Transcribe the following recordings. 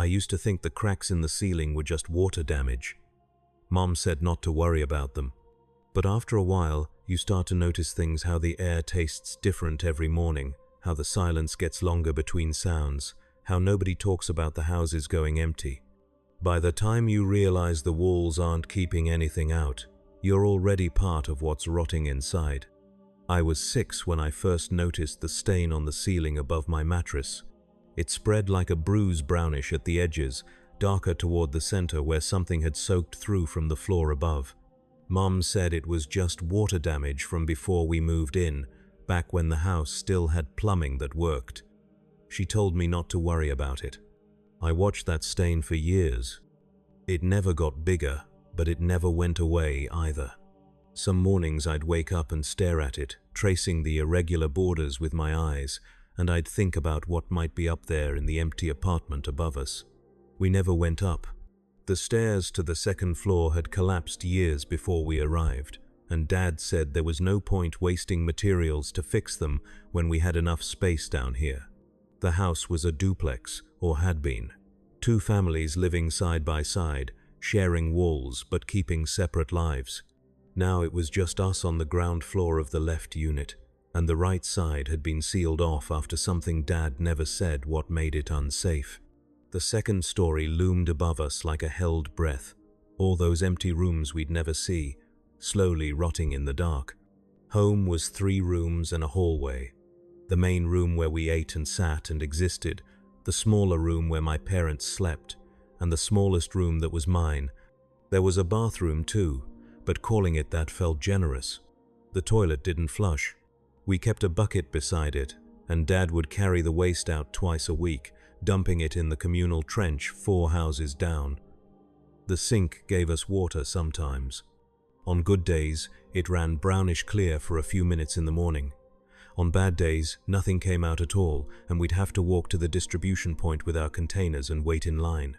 I used to think the cracks in the ceiling were just water damage. Mom said not to worry about them. But after a while, you start to notice things, how the air tastes different every morning, how the silence gets longer between sounds, how nobody talks about the houses going empty. By the time you realize the walls aren't keeping anything out, you're already part of what's rotting inside. I was 6 when I first noticed the stain on the ceiling above my mattress. It spread like a bruise, brownish at the edges, darker toward the center where something had soaked through from the floor above. Mom said it was just water damage from before we moved in, back when the house still had plumbing that worked. She told me not to worry about it. I watched that stain for years. It never got bigger, but it never went away either. Some mornings I'd wake up and stare at it, tracing the irregular borders with my eyes, and I'd think about what might be up there in the empty apartment above us. We never went up. The stairs to the second floor had collapsed years before we arrived, and Dad said there was no point wasting materials to fix them when we had enough space down here. The house was a duplex, or had been. 2 families living side by side, sharing walls but keeping separate lives. Now it was just us on the ground floor of the left unit, and the right side had been sealed off after something Dad never said what made it unsafe. The second story loomed above us like a held breath, all those empty rooms we'd never see, slowly rotting in the dark. Home was 3 rooms and a hallway. The main room where we ate and sat and existed, the smaller room where my parents slept, and the smallest room that was mine. There was a bathroom too, but calling it that felt generous. The toilet didn't flush. We kept a bucket beside it, and Dad would carry the waste out twice a week, dumping it in the communal trench 4 houses down. The sink gave us water sometimes. On good days, it ran brownish clear for a few minutes in the morning. On bad days, nothing came out at all, and we'd have to walk to the distribution point with our containers and wait in line.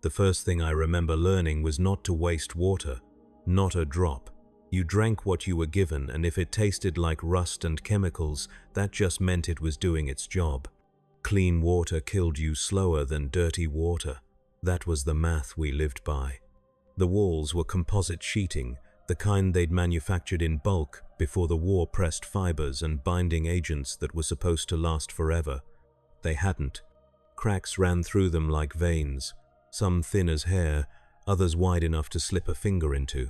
The first thing I remember learning was not to waste water. Not a drop. You drank what you were given, and if it tasted like rust and chemicals, that just meant it was doing its job. Clean water killed you slower than dirty water. That was the math we lived by. The walls were composite sheeting, the kind they'd manufactured in bulk before the war pressed fibers and binding agents that were supposed to last forever. They hadn't. Cracks ran through them like veins, some thin as hair, others wide enough to slip a finger into.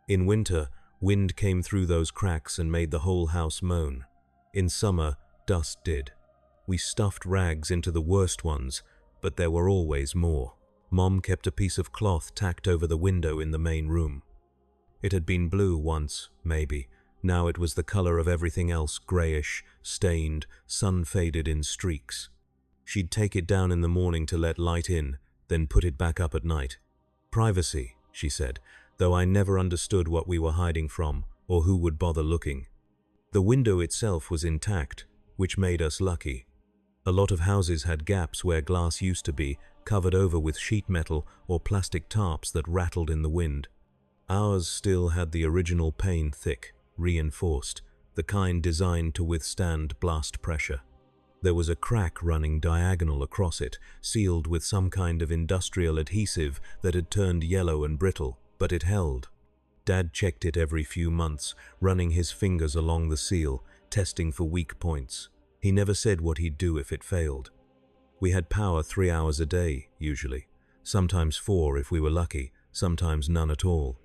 In winter, wind came through those cracks and made the whole house moan. In summer, dust did. We stuffed rags into the worst ones, but there were always more. Mom kept a piece of cloth tacked over the window in the main room. It had been blue once, maybe. Now it was the color of everything else, grayish, stained, sun-faded in streaks. She'd take it down in the morning to let light in, then put it back up at night. Privacy, she said, though I never understood what we were hiding from, or who would bother looking. The window itself was intact, which made us lucky. A lot of houses had gaps where glass used to be, covered over with sheet metal or plastic tarps that rattled in the wind. Ours still had the original pane thick, reinforced, the kind designed to withstand blast pressure. There was a crack running diagonal across it, sealed with some kind of industrial adhesive that had turned yellow and brittle, but it held. Dad checked it every few months, running his fingers along the seal, testing for weak points. He never said what he'd do if it failed. We had power 3 hours a day, usually. Sometimes 4 if we were lucky, sometimes none at all.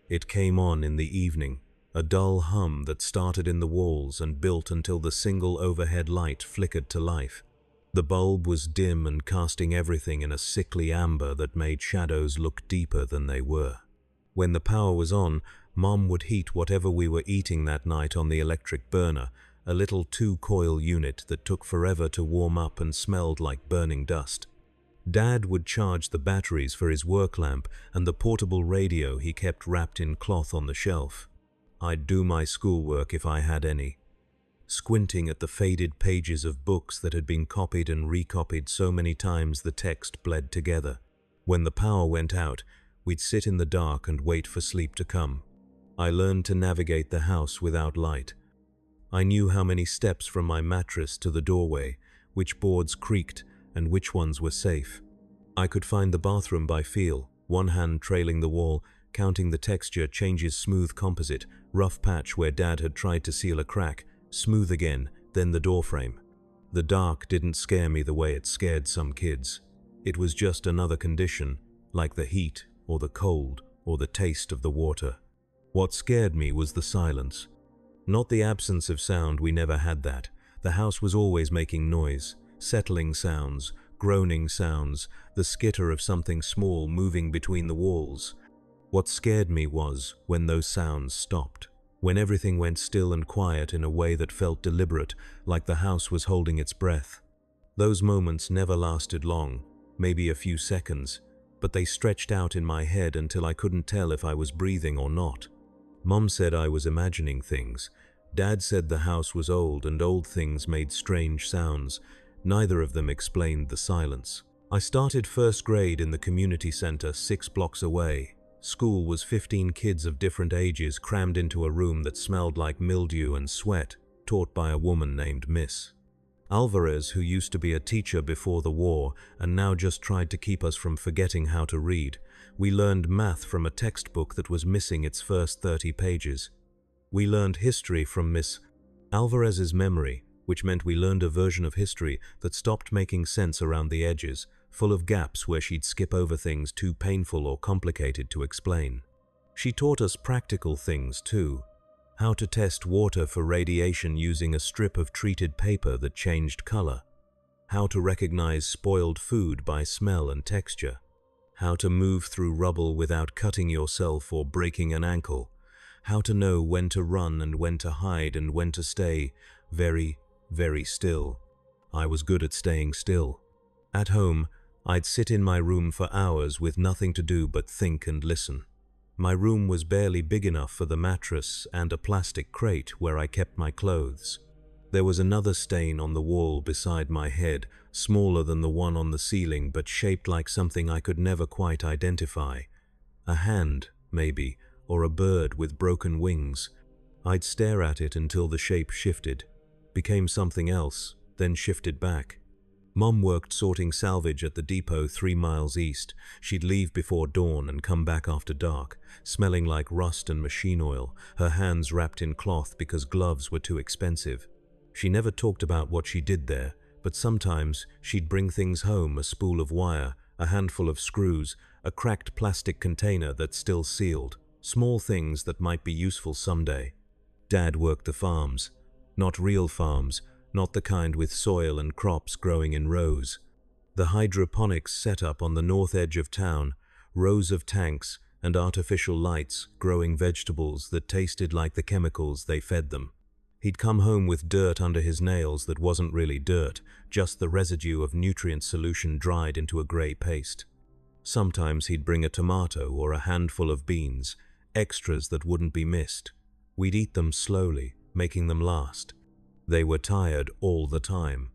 It came on in the evening, a dull hum that started in the walls and built until the single overhead light flickered to life. The bulb was dim and casting everything in a sickly amber that made shadows look deeper than they were. When the power was on, Mom would heat whatever we were eating that night on the electric burner, a little 2-coil unit that took forever to warm up and smelled like burning dust. Dad would charge the batteries for his work lamp and the portable radio he kept wrapped in cloth on the shelf. I'd do my schoolwork if I had any. Squinting at the faded pages of books that had been copied and recopied so many times the text bled together. When the power went out, we'd sit in the dark and wait for sleep to come. I learned to navigate the house without light. I knew how many steps from my mattress to the doorway, which boards creaked, and which ones were safe. I could find the bathroom by feel, one hand trailing the wall, counting the texture changes smooth composite, rough patch where Dad had tried to seal a crack, smooth again, then the doorframe. The dark didn't scare me the way it scared some kids. It was just another condition, like the heat, or the cold, or the taste of the water. What scared me was the silence. Not the absence of sound, we never had that. The house was always making noise, settling sounds, groaning sounds, the skitter of something small moving between the walls. What scared me was when those sounds stopped, when everything went still and quiet in a way that felt deliberate, like the house was holding its breath. Those moments never lasted long, maybe a few seconds, but they stretched out in my head until I couldn't tell if I was breathing or not. Mom said I was imagining things. Dad said the house was old and old things made strange sounds. Neither of them explained the silence. I started first grade in the community center 6 blocks away. School was 15 kids of different ages crammed into a room that smelled like mildew and sweat, taught by a woman named Miss Alvarez, who used to be a teacher before the war and now just tried to keep us from forgetting how to read. We learned math from a textbook that was missing its first 30 pages. We learned history from Miss Alvarez's memory, which meant we learned a version of history that stopped making sense around the edges, full of gaps where she'd skip over things too painful or complicated to explain. She taught us practical things too. How to test water for radiation using a strip of treated paper that changed color. How to recognize spoiled food by smell and texture. How to move through rubble without cutting yourself or breaking an ankle. How to know when to run and when to hide and when to stay very, very still. I was good at staying still. At home, I'd sit in my room for hours with nothing to do but think and listen. My room was barely big enough for the mattress and a plastic crate where I kept my clothes. There was another stain on the wall beside my head, smaller than the one on the ceiling but shaped like something I could never quite identify. A hand, maybe, or a bird with broken wings. I'd stare at it until the shape shifted, became something else, then shifted back. Mom worked sorting salvage at the depot 3 miles east. She'd leave before dawn and come back after dark, smelling like rust and machine oil, her hands wrapped in cloth because gloves were too expensive. She never talked about what she did there, but sometimes she'd bring things home, a spool of wire, a handful of screws, a cracked plastic container that's still sealed, small things that might be useful someday. Dad worked the farms. Not real farms, not the kind with soil and crops growing in rows. The hydroponics setup on the north edge of town, rows of tanks and artificial lights growing vegetables that tasted like the chemicals they fed them. He'd come home with dirt under his nails that wasn't really dirt, just the residue of nutrient solution dried into a gray paste. Sometimes he'd bring a tomato or a handful of beans, extras that wouldn't be missed. We'd eat them slowly, making them last. They were tired all the time.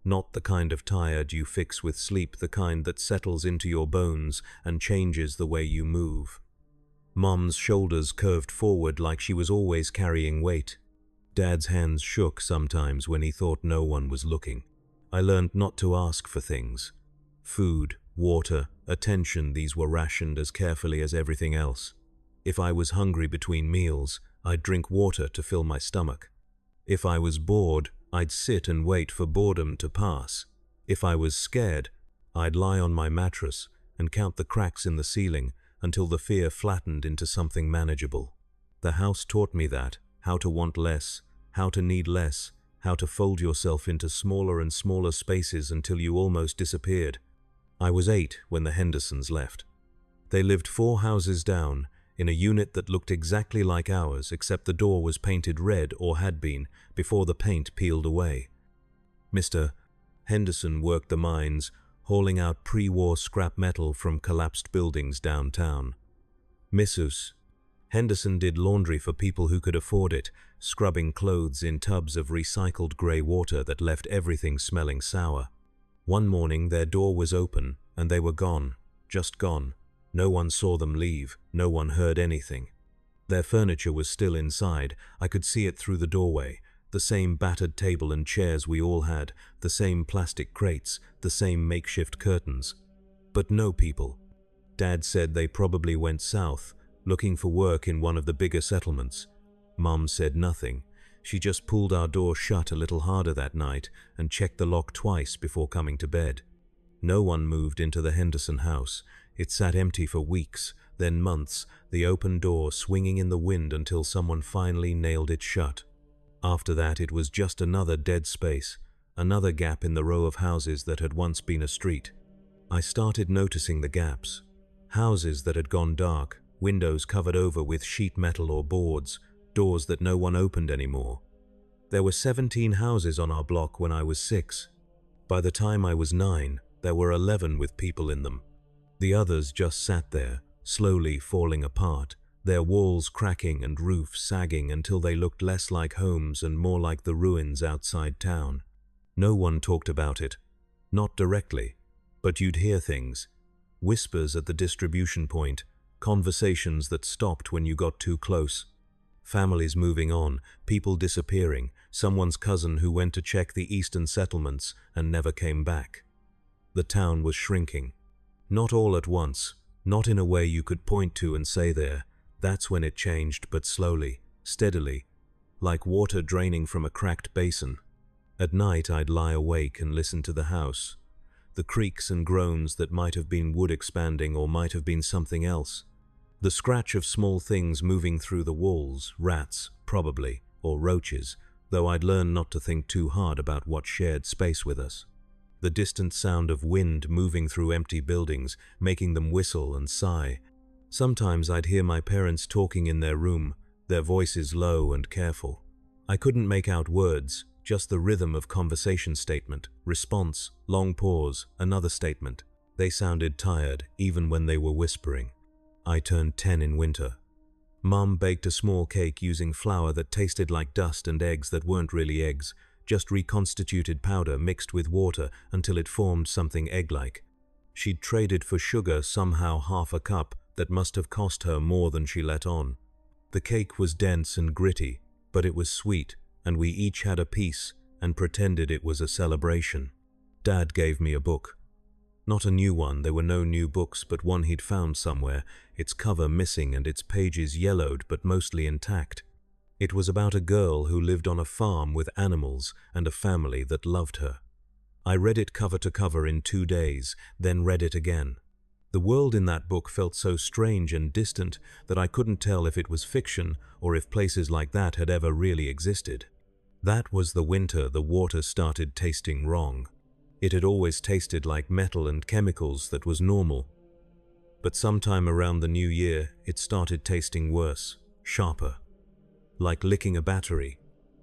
Not the kind of tired you fix with sleep, the kind that settles into your bones and changes the way you move. Mom's shoulders curved forward like she was always carrying weight. Dad's hands shook sometimes when he thought no one was looking. I learned not to ask for things. Food, water, attention, these were rationed as carefully as everything else. If I was hungry between meals, I'd drink water to fill my stomach. If I was bored, I'd sit and wait for boredom to pass. If I was scared, I'd lie on my mattress and count the cracks in the ceiling until the fear flattened into something manageable. The house taught me that, how to want less, how to need less, how to fold yourself into smaller and smaller spaces until you almost disappeared. I was 8 when the Hendersons left. They lived 4 houses down, in a unit that looked exactly like ours, except the door was painted red, or had been, before the paint peeled away. Mr. Henderson worked the mines, hauling out pre-war scrap metal from collapsed buildings downtown. Mrs. Henderson did laundry for people who could afford it, scrubbing clothes in tubs of recycled grey water that left everything smelling sour. One morning their door was open, and they were gone, just gone. No one saw them leave, no one heard anything. Their furniture was still inside, I could see it through the doorway, the same battered table and chairs we all had, the same plastic crates, the same makeshift curtains. But no people. Dad said they probably went south, looking for work in one of the bigger settlements. Mom said nothing. She just pulled our door shut a little harder that night and checked the lock twice before coming to bed. No one moved into the Henderson house. It sat empty for weeks, then months, the open door swinging in the wind until someone finally nailed it shut. After that, it was just another dead space, another gap in the row of houses that had once been a street. I started noticing the gaps. Houses that had gone dark, windows covered over with sheet metal or boards, doors that no one opened anymore. There were 17 houses on our block when I was 6. By the time I was 9, there were 11 with people in them. The others just sat there, slowly falling apart, their walls cracking and roofs sagging until they looked less like homes and more like the ruins outside town. No one talked about it. Not directly, but you'd hear things. Whispers at the distribution point, conversations that stopped when you got too close. Families moving on, people disappearing, someone's cousin who went to check the eastern settlements and never came back. The town was shrinking. Not all at once, not in a way you could point to and say there. That's when it changed, but slowly, steadily, like water draining from a cracked basin. At night I'd lie awake and listen to the house. The creaks and groans that might have been wood expanding or might have been something else. The scratch of small things moving through the walls, rats, probably, or roaches, though I'd learned not to think too hard about what shared space with us. The distant sound of wind moving through empty buildings, making them whistle and sigh. Sometimes I'd hear my parents talking in their room, their voices low and careful. I couldn't make out words, just the rhythm of conversation statement, response, long pause, another statement. They sounded tired, even when they were whispering. I turned 10 in winter. Mom baked a small cake using flour that tasted like dust and eggs that weren't really eggs, just reconstituted powder mixed with water until it formed something egg-like. She'd traded for sugar somehow half a cup that must have cost her more than she let on. The cake was dense and gritty, but it was sweet, and we each had a piece and pretended it was a celebration. Dad gave me a book. Not a new one, there were no new books, but one he'd found somewhere, its cover missing and its pages yellowed but mostly intact. It was about a girl who lived on a farm with animals and a family that loved her. I read it cover to cover in 2 days, then read it again. The world in that book felt so strange and distant that I couldn't tell if it was fiction or if places like that had ever really existed. That was the winter the water started tasting wrong. It had always tasted like metal and chemicals that was normal. But sometime around the new year, it started tasting worse, sharper. Like licking a battery.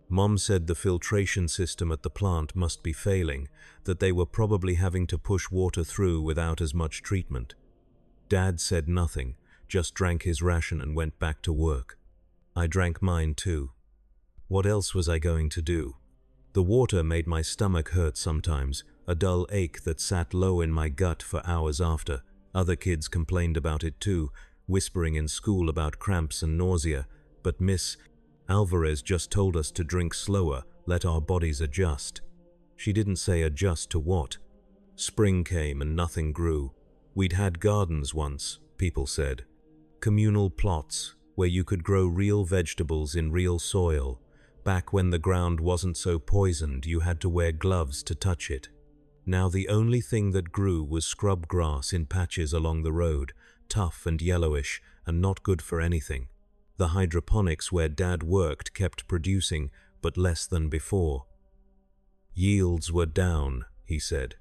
Mom said the filtration system at the plant must be failing, that they were probably having to push water through without as much treatment. Dad said nothing, just drank his ration and went back to work. I drank mine too. What else was I going to do? The water made my stomach hurt sometimes, a dull ache that sat low in my gut for hours after. Other kids complained about it too, whispering in school about cramps and nausea, but Miss Alvarez just told us to drink slower, let our bodies adjust. She didn't say adjust to what. Spring came and nothing grew. We'd had gardens once, people said. Communal plots, where you could grow real vegetables in real soil. Back when the ground wasn't so poisoned you had to wear gloves to touch it. Now the only thing that grew was scrub grass in patches along the road, tough and yellowish and not good for anything. The hydroponics where Dad worked kept producing, but less than before. Yields were down, he said.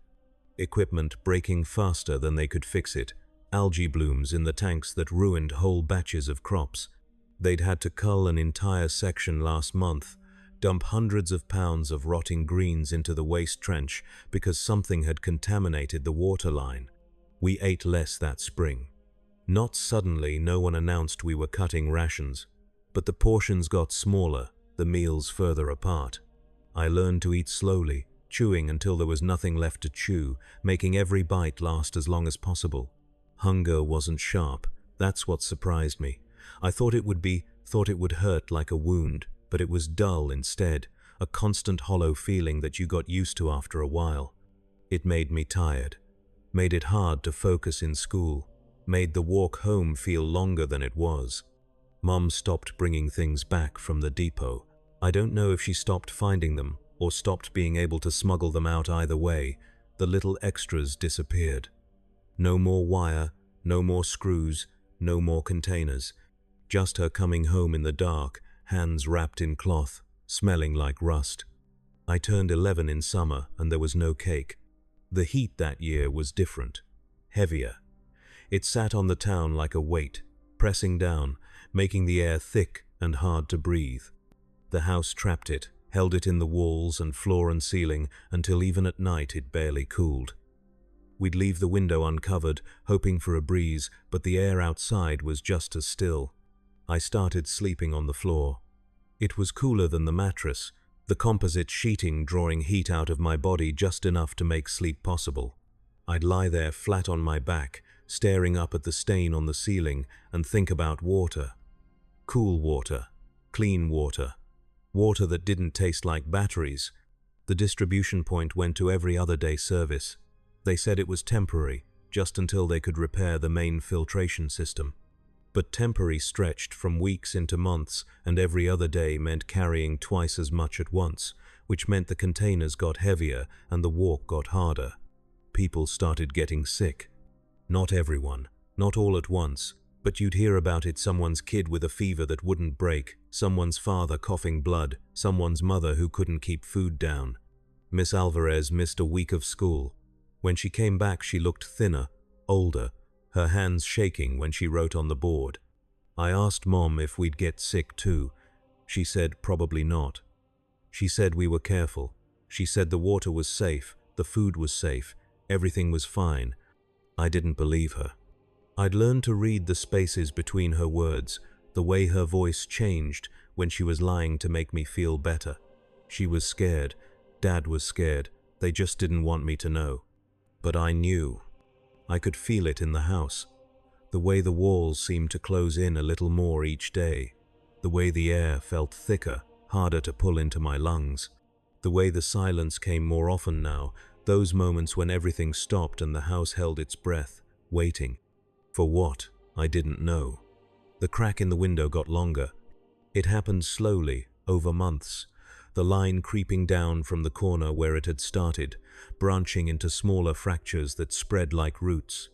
Equipment breaking faster than they could fix it. Algae blooms in the tanks that ruined whole batches of crops. They'd had to cull an entire section last month, dump hundreds of pounds of rotting greens into the waste trench because something had contaminated the water line. We ate less that spring. Not suddenly, no one announced we were cutting rations, but the portions got smaller, the meals further apart. I learned to eat slowly, chewing until there was nothing left to chew, making every bite last as long as possible. Hunger wasn't sharp, that's what surprised me. I thought it would hurt like a wound, but it was dull instead, a constant hollow feeling that you got used to after a while. It made me tired. made it hard to focus in school, made the walk home feel longer than it was. Mom stopped bringing things back from the depot. I don't know if she stopped finding them or stopped being able to smuggle them out. Either way, the little extras disappeared. No more wire, no more screws, no more containers. Just her coming home in the dark, hands wrapped in cloth, smelling like rust. I turned 11 in summer and there was no cake. The heat that year was different, heavier. It sat on the town like a weight, pressing down, making the air thick and hard to breathe. The house trapped it, held it in the walls and floor and ceiling until even at night it barely cooled. We'd leave the window uncovered, hoping for a breeze, but the air outside was just as still. I started sleeping on the floor. It was cooler than the mattress, the composite sheeting drawing heat out of my body just enough to make sleep possible. I'd lie there flat on my back, staring up at the stain on the ceiling and think about water. Cool water, clean water, water that didn't taste like batteries. The distribution point went to every other day service. They said it was temporary, just until they could repair the main filtration system. But temporary stretched from weeks into months, and every other day meant carrying twice as much at once, which meant the containers got heavier and the walk got harder. People started getting sick. Not everyone, not all at once, but you'd hear about it: someone's kid with a fever that wouldn't break, someone's father coughing blood, someone's mother who couldn't keep food down. Miss Alvarez missed a week of school. When she came back, she looked thinner, older, her hands shaking when she wrote on the board. I asked Mom if we'd get sick too. She said probably not. She said we were careful. She said the water was safe, the food was safe, everything was fine. I didn't believe her. I'd learned to read the spaces between her words, the way her voice changed when she was lying to make me feel better. She was scared. Dad was scared. They just didn't want me to know. But I knew. I could feel it in the house. The way the walls seemed to close in a little more each day. The way the air felt thicker, harder to pull into my lungs. The way the silence came more often now, those moments when everything stopped and the house held its breath, waiting. For what? I didn't know. The crack in the window got longer. It happened slowly, over months. The line creeping down from the corner where it had started, branching into smaller fractures that spread like roots.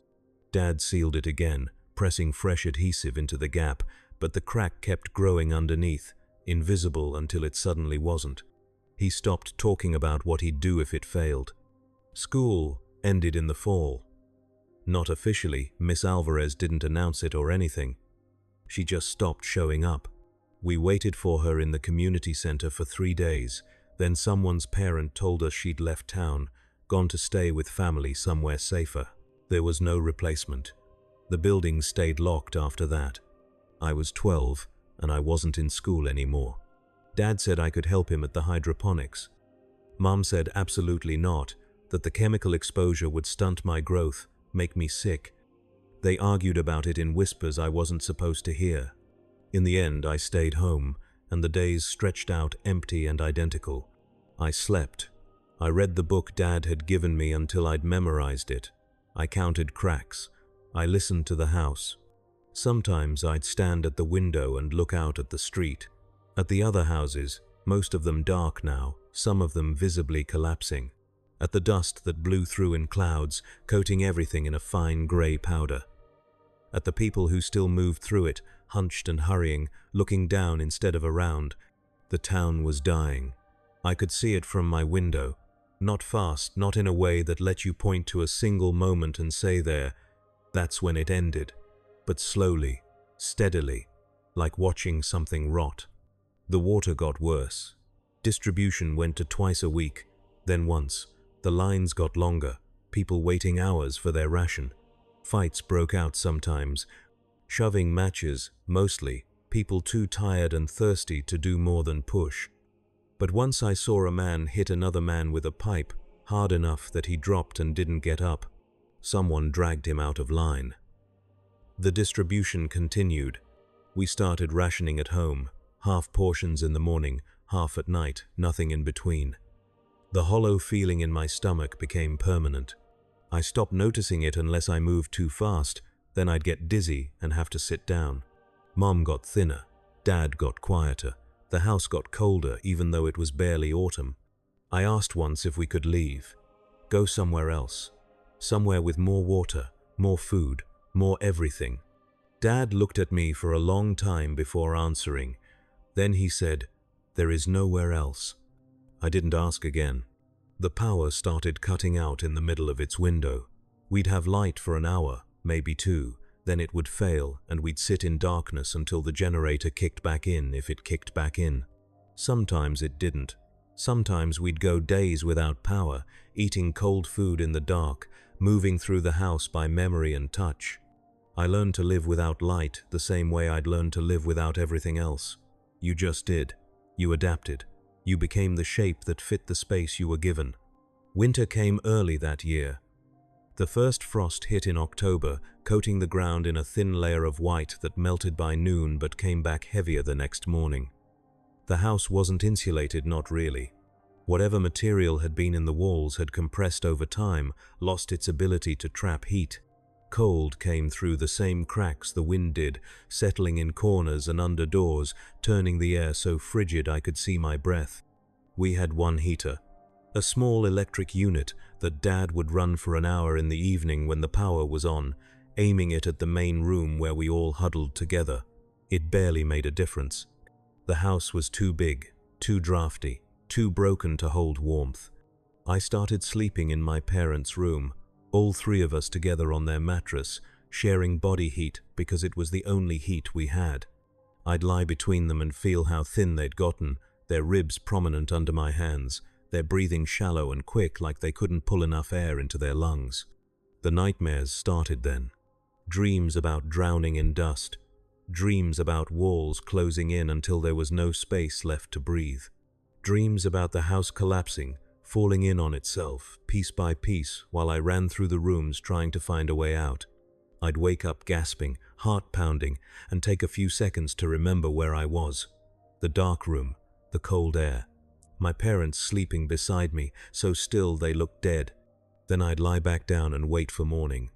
Dad sealed it again, pressing fresh adhesive into the gap, but the crack kept growing underneath, invisible until it suddenly wasn't. He stopped talking about what he'd do if it failed. School ended in the fall. Not officially, Miss Alvarez didn't announce it or anything. She just stopped showing up. We waited for her in the community center for 3 days. Then someone's parent told us she'd left town, gone to stay with family somewhere safer. There was no replacement. The building stayed locked after that. I was 12, and I wasn't in school anymore. Dad said I could help him at the hydroponics. Mom said absolutely not, that the chemical exposure would stunt my growth, make me sick. They argued about it in whispers I wasn't supposed to hear. In the end, I stayed home, and the days stretched out empty and identical. I slept. I read the book Dad had given me until I'd memorized it. I counted cracks. I listened to the house. Sometimes I'd stand at the window and look out at the street. At the other houses, most of them dark now, some of them visibly collapsing. At the dust that blew through in clouds, coating everything in a fine grey powder. At the people who still moved through it, hunched and hurrying, looking down instead of around. The town was dying. I could see it from my window. Not fast, not in a way that let you point to a single moment and say there, that's when it ended. But slowly, steadily, like watching something rot. The water got worse. Distribution went to twice a week, then once. The lines got longer, people waiting hours for their ration. Fights broke out sometimes. Shoving matches, mostly, people too tired and thirsty to do more than push. But once I saw a man hit another man with a pipe, hard enough that he dropped and didn't get up. Someone dragged him out of line. The distribution continued. We started rationing at home, half portions in the morning, half at night, nothing in between. The hollow feeling in my stomach became permanent. I stopped noticing it unless I moved too fast, then I'd get dizzy and have to sit down. Mom got thinner, Dad got quieter, the house got colder even though it was barely autumn. I asked once if we could leave, go somewhere else, somewhere with more water, more food, more everything. Dad looked at me for a long time before answering. Then he said, "There is nowhere else." I didn't ask again. The power started cutting out in the middle of its window. We'd have light for an hour, maybe two, then it would fail and we'd sit in darkness until the generator kicked back in if it kicked back in. Sometimes it didn't. Sometimes we'd go days without power, eating cold food in the dark, moving through the house by memory and touch. I learned to live without light the same way I'd learned to live without everything else. You just did. You adapted. You became the shape that fit the space you were given. Winter came early that year. The first frost hit in October, coating the ground in a thin layer of white that melted by noon but came back heavier the next morning. The house wasn't insulated, not really. Whatever material had been in the walls had compressed over time, lost its ability to trap heat. Cold came through the same cracks the wind did, settling in corners and under doors, turning the air so frigid I could see my breath. We had one heater, a small electric unit that Dad would run for an hour in the evening when the power was on, aiming it at the main room where we all huddled together. It barely made a difference. The house was too big, too drafty, too broken to hold warmth. I started sleeping in my parents' room, all three of us together on their mattress, sharing body heat because it was the only heat we had. I'd lie between them and feel how thin they'd gotten, their ribs prominent under my hands, their breathing shallow and quick like they couldn't pull enough air into their lungs. The nightmares started then. Dreams about drowning in dust. Dreams about walls closing in until there was no space left to breathe. Dreams about the house collapsing, falling in on itself, piece by piece, while I ran through the rooms trying to find a way out. I'd wake up gasping, heart pounding, and take a few seconds to remember where I was. The dark room, the cold air. My parents sleeping beside me, so still they looked dead. Then I'd lie back down and wait for morning.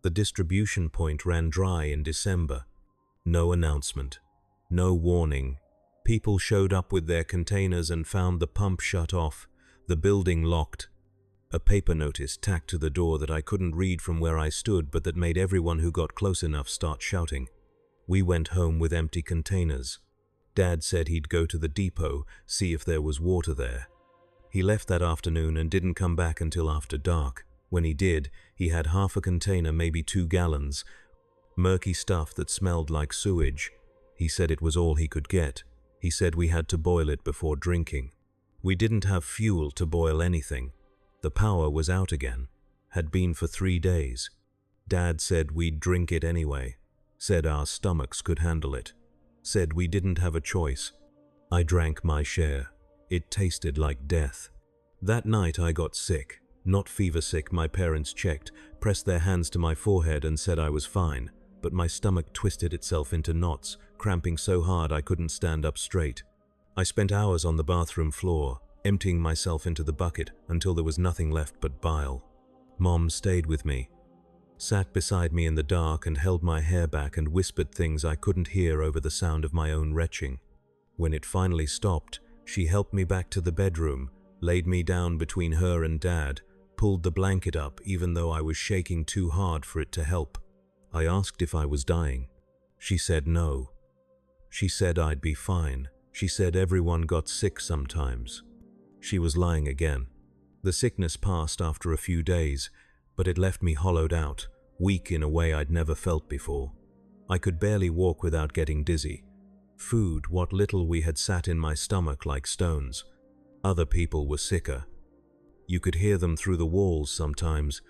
The distribution point ran dry in December. No announcement. No warning. People showed up with their containers and found the pump shut off, the building locked. A paper notice tacked to the door that I couldn't read from where I stood, but that made everyone who got close enough start shouting. We went home with empty containers. Dad said he'd go to the depot, see if there was water there. He left that afternoon and didn't come back until after dark. When he did, he had half a container, maybe 2 gallons. Murky stuff that smelled like sewage. He said it was all he could get. He said we had to boil it before drinking. We didn't have fuel to boil anything. The power was out again. Had been for 3 days. Dad said we'd drink it anyway. Said our stomachs could handle it. Said we didn't have a choice. I drank my share. It tasted like death. That night I got sick. Not fever sick, my parents checked, pressed their hands to my forehead and said I was fine. But my stomach twisted itself into knots, cramping so hard I couldn't stand up straight. I spent hours on the bathroom floor, emptying myself into the bucket until there was nothing left but bile. Mom stayed with me, sat beside me in the dark and held my hair back and whispered things I couldn't hear over the sound of my own retching. When it finally stopped, she helped me back to the bedroom, laid me down between her and Dad, pulled the blanket up even though I was shaking too hard for it to help. I asked if I was dying. She said no. She said I'd be fine. She said everyone got sick sometimes. She was lying again. The sickness passed after a few days, but it left me hollowed out, weak in a way I'd never felt before. I could barely walk without getting dizzy. Food, what little we had, sat in my stomach like stones. Other people were sicker. You could hear them through the walls sometimes,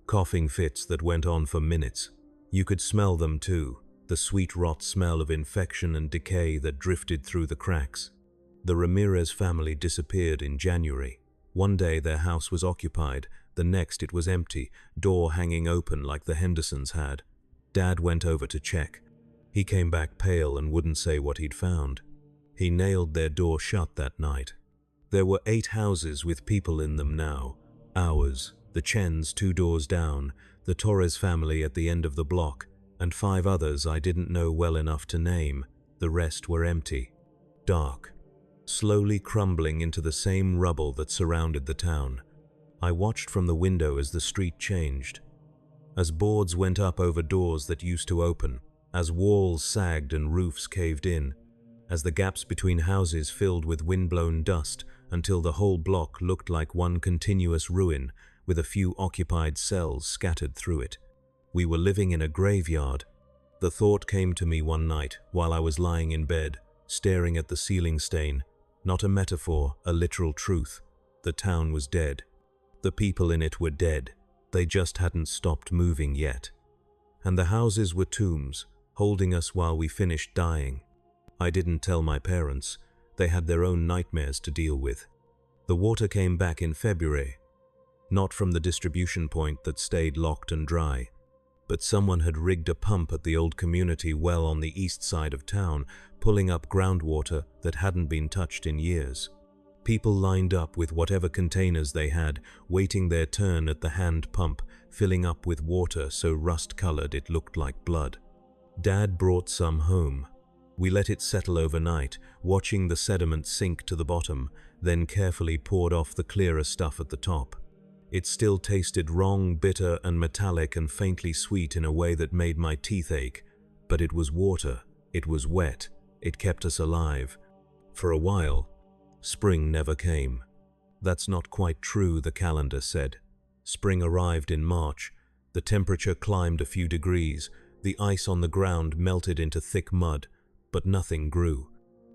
coughing fits that went on for minutes. You could smell them too, the sweet rot smell of infection and decay that drifted through the cracks. The Ramirez family disappeared in January. One day their house was occupied, the next it was empty, door hanging open like the Hendersons had. Dad went over to check. He came back pale and wouldn't say what he'd found. He nailed their door shut that night. There were 8 houses with people in them now, ours. The Chens 2 doors down, the Torres family at the end of the block, and 5 others I didn't know well enough to name. The rest were empty, dark, slowly crumbling into the same rubble that surrounded the town. I watched from the window as the street changed, as boards went up over doors that used to open, as walls sagged and roofs caved in, as the gaps between houses filled with wind-blown dust until the whole block looked like one continuous ruin with a few occupied cells scattered through it. We were living in a graveyard. The thought came to me one night while I was lying in bed, staring at the ceiling stain. Not a metaphor, a literal truth. The town was dead. The people in it were dead. They just hadn't stopped moving yet. And the houses were tombs, holding us while we finished dying. I didn't tell my parents. They had their own nightmares to deal with. The water came back in February, not from the distribution point that stayed locked and dry, but someone had rigged a pump at the old community well on the east side of town, pulling up groundwater that hadn't been touched in years. People lined up with whatever containers they had, waiting their turn at the hand pump, filling up with water so rust-colored it looked like blood. Dad brought some home. We let it settle overnight, watching the sediment sink to the bottom, then carefully poured off the clearer stuff at the top. It still tasted wrong, bitter and metallic and faintly sweet in a way that made my teeth ache, but it was water, it was wet, it kept us alive. For a while, spring never came. That's not quite true, the calendar said. Spring arrived in March. The temperature climbed a few degrees, the ice on the ground melted into thick mud, but nothing grew.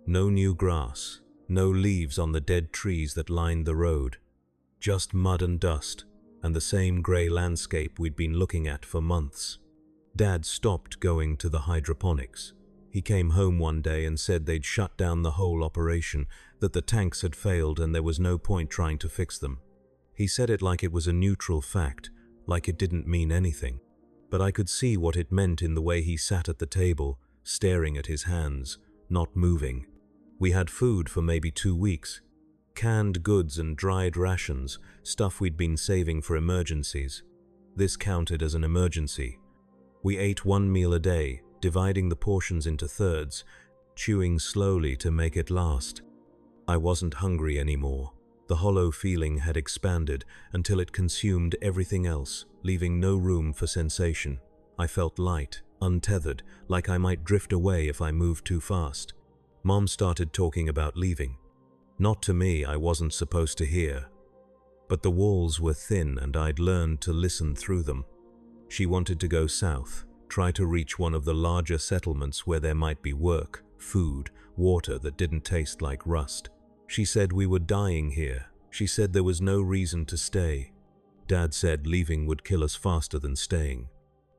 No new grass, no leaves on the dead trees that lined the road. Just mud and dust, and the same grey landscape we'd been looking at for months. Dad stopped going to the hydroponics. He came home one day and said they'd shut down the whole operation, that the tanks had failed and there was no point trying to fix them. He said it like it was a neutral fact, like it didn't mean anything. But I could see what it meant in the way he sat at the table, staring at his hands, not moving. We had food for maybe 2 weeks. Canned goods and dried rations, stuff we'd been saving for emergencies. This counted as an emergency. We ate 1 meal a day, dividing the portions into thirds, chewing slowly to make it last. I wasn't hungry anymore. The hollow feeling had expanded until it consumed everything else, leaving no room for sensation. I felt light, untethered, like I might drift away if I moved too fast. Mom started talking about leaving. Not to me, I wasn't supposed to hear. But the walls were thin and I'd learned to listen through them. She wanted to go south, try to reach one of the larger settlements where there might be work, food, water that didn't taste like rust. She said we were dying here. She said there was no reason to stay. Dad said leaving would kill us faster than staying.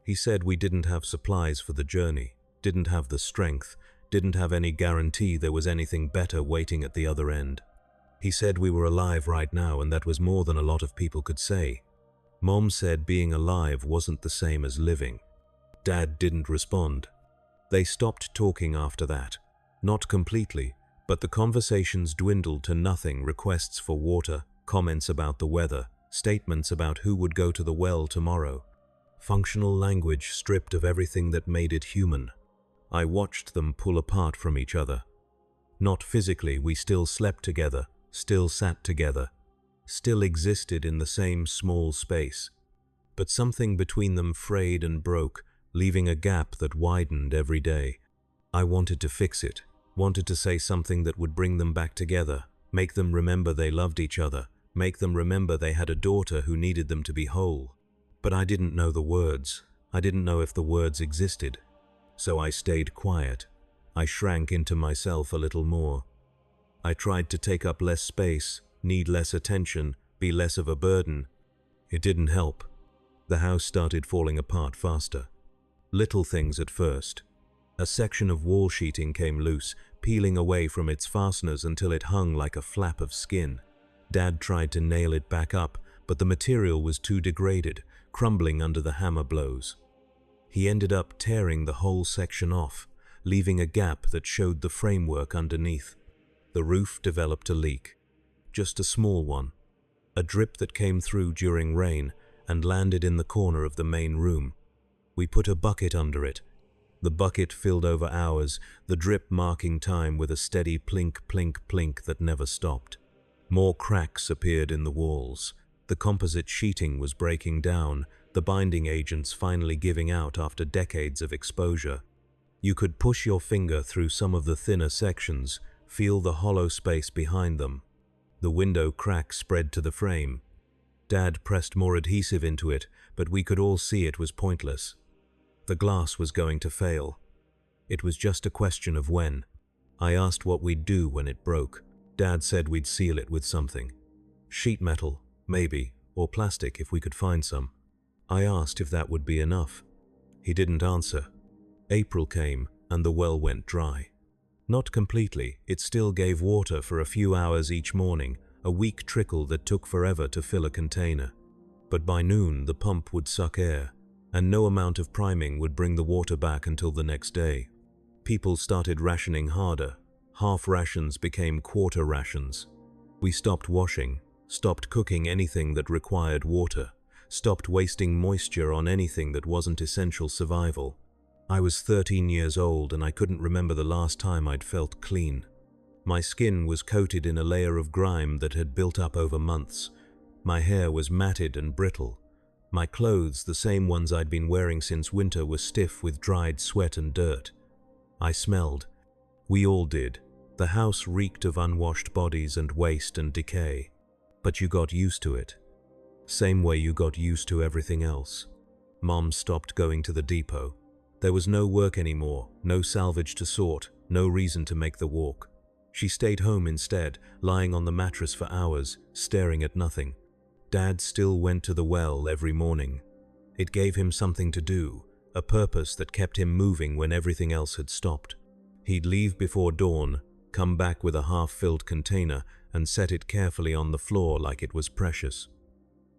He said we didn't have supplies for the journey, didn't have the strength, didn't have any guarantee there was anything better waiting at the other end. He said we were alive right now, and that was more than a lot of people could say. Mom said being alive wasn't the same as living. Dad didn't respond. They stopped talking after that. Not completely, but the conversations dwindled to nothing: requests for water, comments about the weather, statements about who would go to the well tomorrow. Functional language stripped of everything that made it human. I watched them pull apart from each other. Not physically, we still slept together, still sat together, still existed in the same small space. But something between them frayed and broke, leaving a gap that widened every day. I wanted to fix it, wanted to say something that would bring them back together, make them remember they loved each other, make them remember they had a daughter who needed them to be whole. But I didn't know the words. I didn't know if the words existed. So I stayed quiet. I shrank into myself a little more. I tried to take up less space, need less attention, be less of a burden. It didn't help. The house started falling apart faster. Little things at first. A section of wall sheeting came loose, peeling away from its fasteners until it hung like a flap of skin. Dad tried to nail it back up, but the material was too degraded, crumbling under the hammer blows. He ended up tearing the whole section off, leaving a gap that showed the framework underneath. The roof developed a leak. Just a small one. a drip that came through during rain and landed in the corner of the main room. We put a bucket under it. The bucket filled over hours, the drip marking time with a steady plink, plink, plink that never stopped. More cracks appeared in the walls. The composite sheeting was breaking down, the binding agents finally giving out after decades of exposure. You could push your finger through some of the thinner sections, feel the hollow space behind them. The window crack spread to the frame. Dad pressed more adhesive into it, but we could all see it was pointless. The glass was going to fail. It was just a question of when. I asked what we'd do when it broke. Dad said we'd seal it with something. Sheet metal, maybe, or plastic if we could find some. I asked if that would be enough. He didn't answer. April came, and the well went dry. Not completely, it still gave water for a few hours each morning, a weak trickle that took forever to fill a container. But by noon, the pump would suck air, and no amount of priming would bring the water back until the next day. People started rationing harder. Half rations became quarter rations. We stopped washing, stopped cooking anything that required water, stopped wasting moisture on anything that wasn't essential survival. I was 13 years old and I couldn't remember the last time I'd felt clean. My skin was coated in a layer of grime that had built up over months. My hair was matted and brittle. My clothes, the same ones I'd been wearing since winter, were stiff with dried sweat and dirt. I smelled. We all did. The house reeked of unwashed bodies and waste and decay. But you got used to it. Same way you got used to everything else. Mom stopped going to the depot. There was no work anymore, no salvage to sort, no reason to make the walk. She stayed home instead, lying on the mattress for hours, staring at nothing. Dad still went to the well every morning. It gave him something to do, a purpose that kept him moving when everything else had stopped. He'd leave before dawn, come back with a half-filled container, and set it carefully on the floor like it was precious.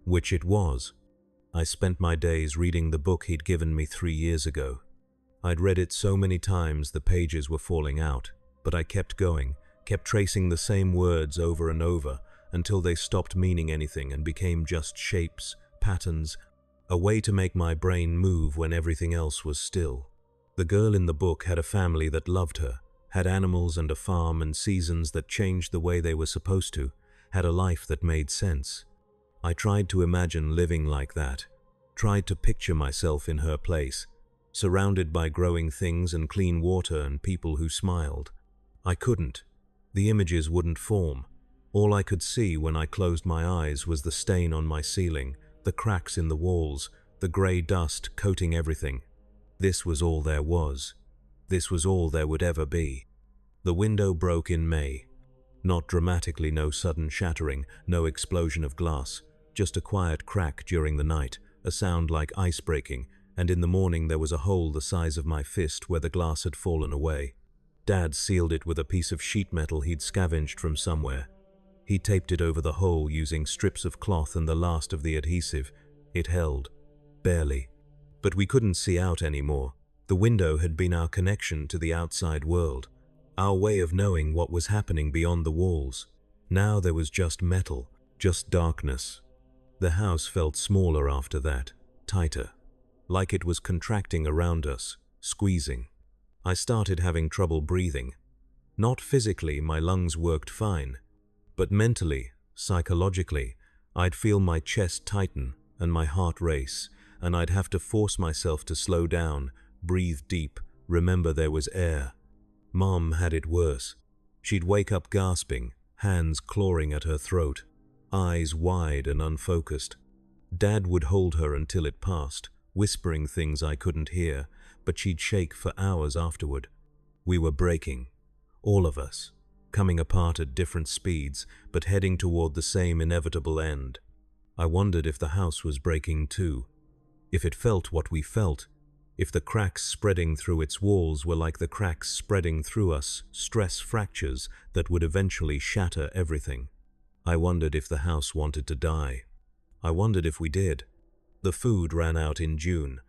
Which it was. I spent my days reading the book he'd given me 3 years ago. I'd read it so many times the pages were falling out, but I kept going, kept tracing the same words over and over, until they stopped meaning anything and became just shapes, patterns, a way to make my brain move when everything else was still. The girl in the book had a family that loved her, had animals and a farm and seasons that changed the way they were supposed to, had a life that made sense. I tried to imagine living like that, tried to picture myself in her place, surrounded by growing things and clean water and people who smiled. I couldn't. The images wouldn't form. All I could see when I closed my eyes was the stain on my ceiling, the cracks in the walls, the grey dust coating everything. This was all there was. This was all there would ever be. The window broke in May. Not dramatically, no sudden shattering, no explosion of glass, just a quiet crack during the night, a sound like ice breaking, and in the morning there was a hole the size of my fist where the glass had fallen away. Dad sealed it with a piece of sheet metal he'd scavenged from somewhere. He taped it over the hole using strips of cloth and the last of the adhesive. It held. Barely. But we couldn't see out anymore. The window had been our connection to the outside world, our way of knowing what was happening beyond the walls. Now there was just metal, just darkness. The house felt smaller after that, tighter, like it was contracting around us, squeezing. I started having trouble breathing. Not physically, my lungs worked fine, but mentally, psychologically, I'd feel my chest tighten and my heart race, and I'd have to force myself to slow down, breathe deep, remember there was air. Mom had it worse. She'd wake up gasping, hands clawing at her throat, eyes wide and unfocused. Dad would hold her until it passed, whispering things I couldn't hear, but she'd shake for hours afterward. We were breaking, all of us, coming apart at different speeds, but heading toward the same inevitable end. I wondered if the house was breaking too, if it felt what we felt, if the cracks spreading through its walls were like the cracks spreading through us, stress fractures that would eventually shatter everything. I wondered if the house wanted to die. I wondered if we did. The food ran out in June.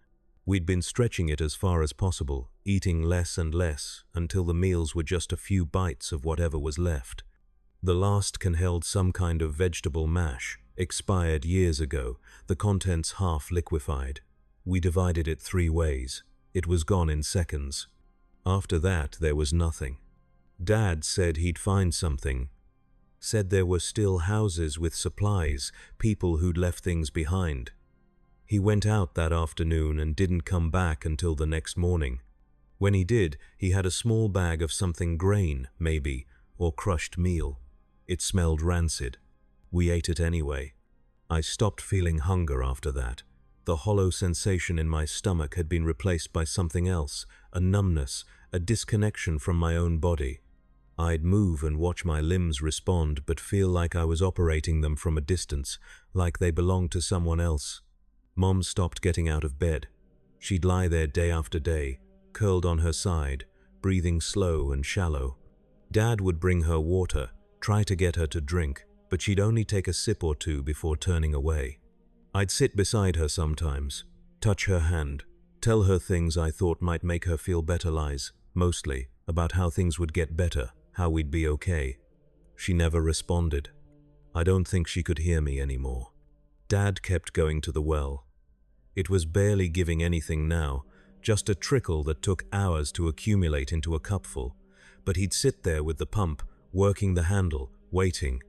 We'd been stretching it as far as possible, eating less and less, until the meals were just a few bites of whatever was left. The last can held some kind of vegetable mash, Expired years ago, the contents half liquefied. We divided it 3 ways. It was gone in seconds. After that, there was nothing. Dad said he'd find something. Said there were still houses with supplies, people who'd left things behind. He went out that afternoon and didn't come back until the next morning. When he did, he had a small bag of something grain, maybe, or crushed meal. It smelled rancid. We ate it anyway. I stopped feeling hunger after that. The hollow sensation in my stomach had been replaced by something else, a numbness, a disconnection from my own body. I'd move and watch my limbs respond, but feel like I was operating them from a distance, like they belonged to someone else. Mom stopped getting out of bed. She'd lie there day after day, curled on her side, breathing slow and shallow. Dad would bring her water, try to get her to drink, but she'd only take a sip or 2 before turning away. I'd sit beside her sometimes, touch her hand, tell her things I thought might make her feel better, lies, mostly, about how things would get better, how we'd be okay. She never responded. I don't think she could hear me anymore. Dad kept going to the well. It was barely giving anything now, just a trickle that took hours to accumulate into a cupful. But he'd sit there with the pump, working the handle, waiting.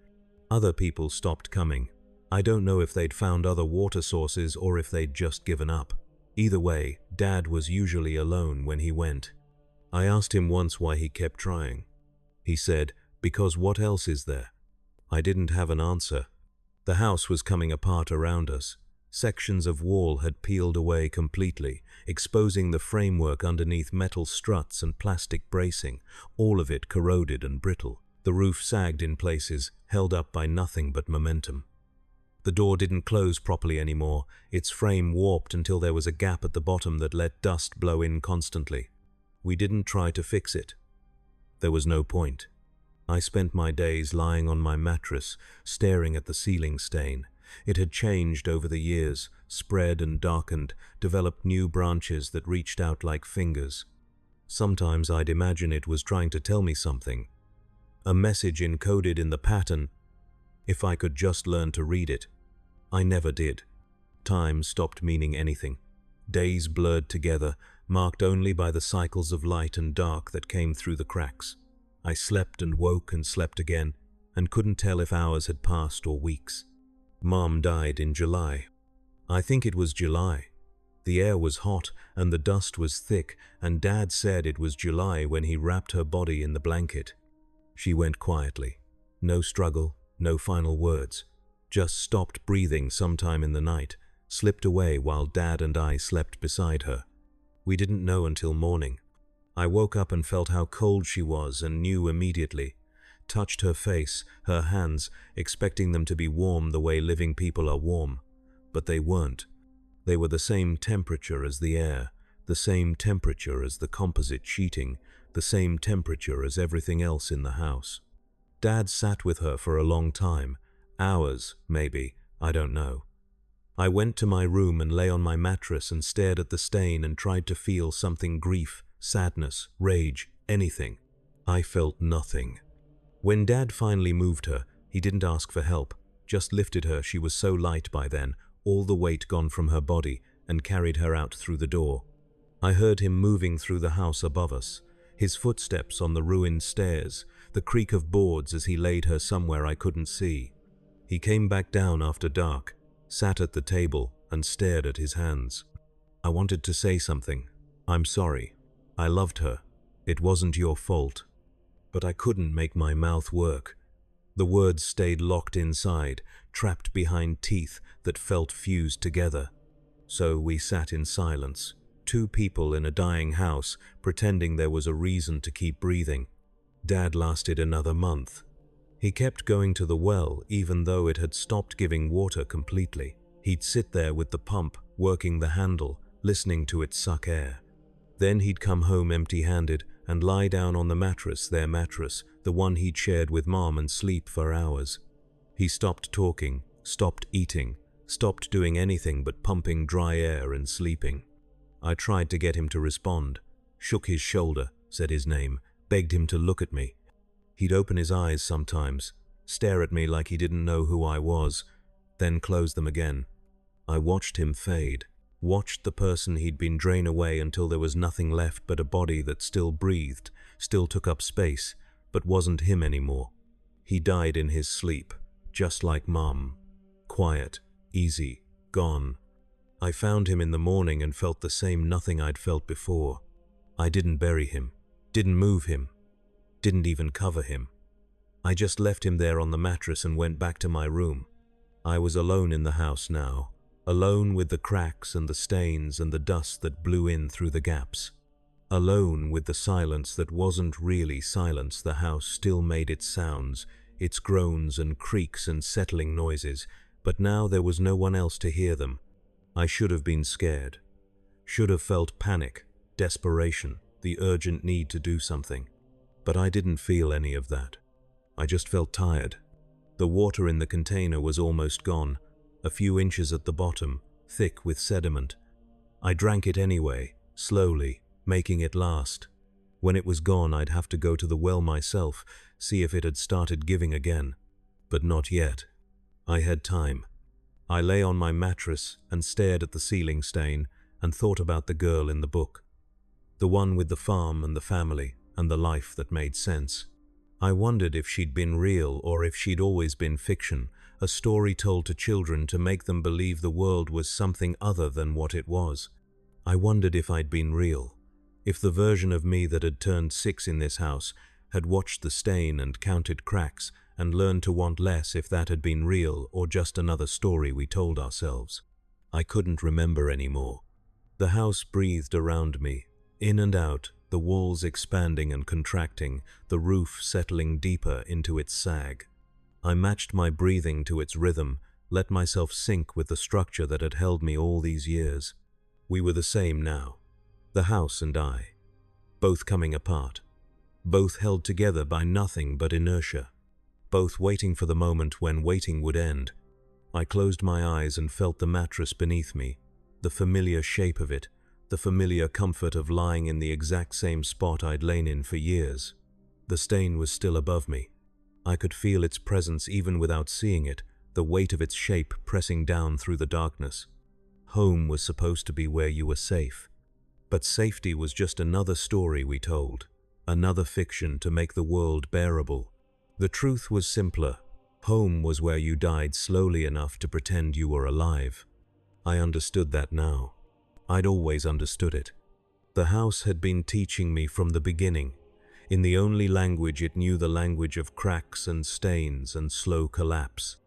Other people stopped coming. I don't know if they'd found other water sources or if they'd just given up. Either way, Dad was usually alone when he went. I asked him once why he kept trying. He said, "Because what else is there?" I didn't have an answer. The house was coming apart around us. Sections of wall had peeled away completely, exposing the framework underneath metal struts and plastic bracing, all of it corroded and brittle. The roof sagged in places, held up by nothing but momentum. The door didn't close properly anymore, its frame warped until there was a gap at the bottom that let dust blow in constantly. We didn't try to fix it. There was no point. I spent my days lying on my mattress, staring at the ceiling stain. It had changed over the years, spread and darkened, developed new branches that reached out like fingers. Sometimes I'd imagine it was trying to tell me something. A message encoded in the pattern, if I could just learn to read it. I never did. Time stopped meaning anything. Days blurred together, marked only by the cycles of light and dark that came through the cracks. I slept and woke and slept again, and couldn't tell if hours had passed or weeks. Mom died in July. I think it was July. The air was hot and the dust was thick, and Dad said it was July when he wrapped her body in the blanket. She went quietly. No struggle, no final words. Just stopped breathing sometime in the night, slipped away while Dad and I slept beside her. We didn't know until morning. I woke up and felt how cold she was and knew immediately. Touched her face, her hands, expecting them to be warm the way living people are warm. But they weren't. They were the same temperature as the air, the same temperature as the composite sheeting, the same temperature as everything else in the house. Dad sat with her for a long time, hours, maybe, I don't know. I went to my room and lay on my mattress and stared at the stain and tried to feel something: grief, sadness, rage, anything. I felt nothing. When Dad finally moved her, he didn't ask for help, just lifted her. She was so light by then, all the weight gone from her body, and carried her out through the door. I heard him moving through the house above us, his footsteps on the ruined stairs, the creak of boards as he laid her somewhere I couldn't see. He came back down after dark, sat at the table, and stared at his hands. I wanted to say something. I'm sorry. I loved her. It wasn't your fault. But I couldn't make my mouth work. The words stayed locked inside, trapped behind teeth that felt fused together. So we sat in silence, 2 people in a dying house, pretending there was a reason to keep breathing. Dad lasted another month. He kept going to the well even though it had stopped giving water completely. He'd sit there with the pump, working the handle, listening to it suck air. Then he'd come home empty-handed and lie down on the mattress, their mattress, the one he'd shared with Mom, and sleep for hours. He stopped talking, stopped eating, stopped doing anything but pumping dry air and sleeping. I tried to get him to respond, shook his shoulder, said his name, begged him to look at me. He'd open his eyes sometimes, stare at me like he didn't know who I was, then closed them again. I watched him fade, watched the person he'd been drain away until there was nothing left but a body that still breathed, still took up space, but wasn't him anymore. He died in his sleep, just like Mom. Quiet, easy, gone. I found him in the morning and felt the same nothing I'd felt before. I didn't bury him, didn't move him, didn't even cover him. I just left him there on the mattress and went back to my room. I was alone in the house now, alone with the cracks and the stains and the dust that blew in through the gaps. Alone with the silence that wasn't really silence. The house still made its sounds, its groans and creaks and settling noises, but now there was no one else to hear them. I should have been scared, should have felt panic, desperation, the urgent need to do something. But I didn't feel any of that. I just felt tired. The water in the container was almost gone, a few inches at the bottom, thick with sediment. I drank it anyway, slowly, making it last. When it was gone, I'd have to go to the well myself, see if it had started giving again. But not yet. I had time. I lay on my mattress and stared at the ceiling stain and thought about the girl in the book. The one with the farm and the family and the life that made sense. I wondered if she'd been real or if she'd always been fiction, a story told to children to make them believe the world was something other than what it was. I wondered if I'd been real, if the version of me that had turned 6 in this house had watched the stain and counted cracks and learned to want less, if that had been real or just another story we told ourselves. I couldn't remember anymore. The house breathed around me, in and out, the walls expanding and contracting, the roof settling deeper into its sag. I matched my breathing to its rhythm, let myself sink with the structure that had held me all these years. We were the same now, the house and I, both coming apart, both held together by nothing but inertia, both waiting for the moment when waiting would end. I closed my eyes and felt the mattress beneath me, the familiar shape of it, the familiar comfort of lying in the exact same spot I'd lain in for years. The stain was still above me. I could feel its presence even without seeing it, the weight of its shape pressing down through the darkness. Home was supposed to be where you were safe. But safety was just another story we told, another fiction to make the world bearable. The truth was simpler. Home was where you died slowly enough to pretend you were alive. I understood that now. I'd always understood it. The house had been teaching me from the beginning. In the only language it knew, the language of cracks and stains and slow collapse.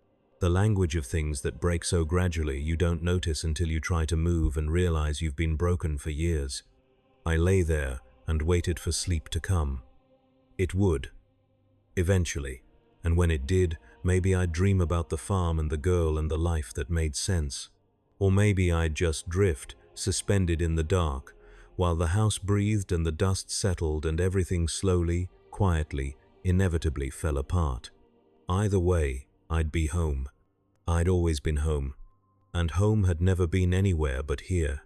The language of things that break so gradually you don't notice until you try to move and realize you've been broken for years. I lay there and waited for sleep to come. It would. Eventually. And when it did, maybe I'd dream about the farm and the girl and the life that made sense. Or maybe I'd just drift, suspended in the dark, while the house breathed and the dust settled and everything slowly, quietly, inevitably fell apart. Either way, I'd be home. I'd always been home. And home had never been anywhere but here.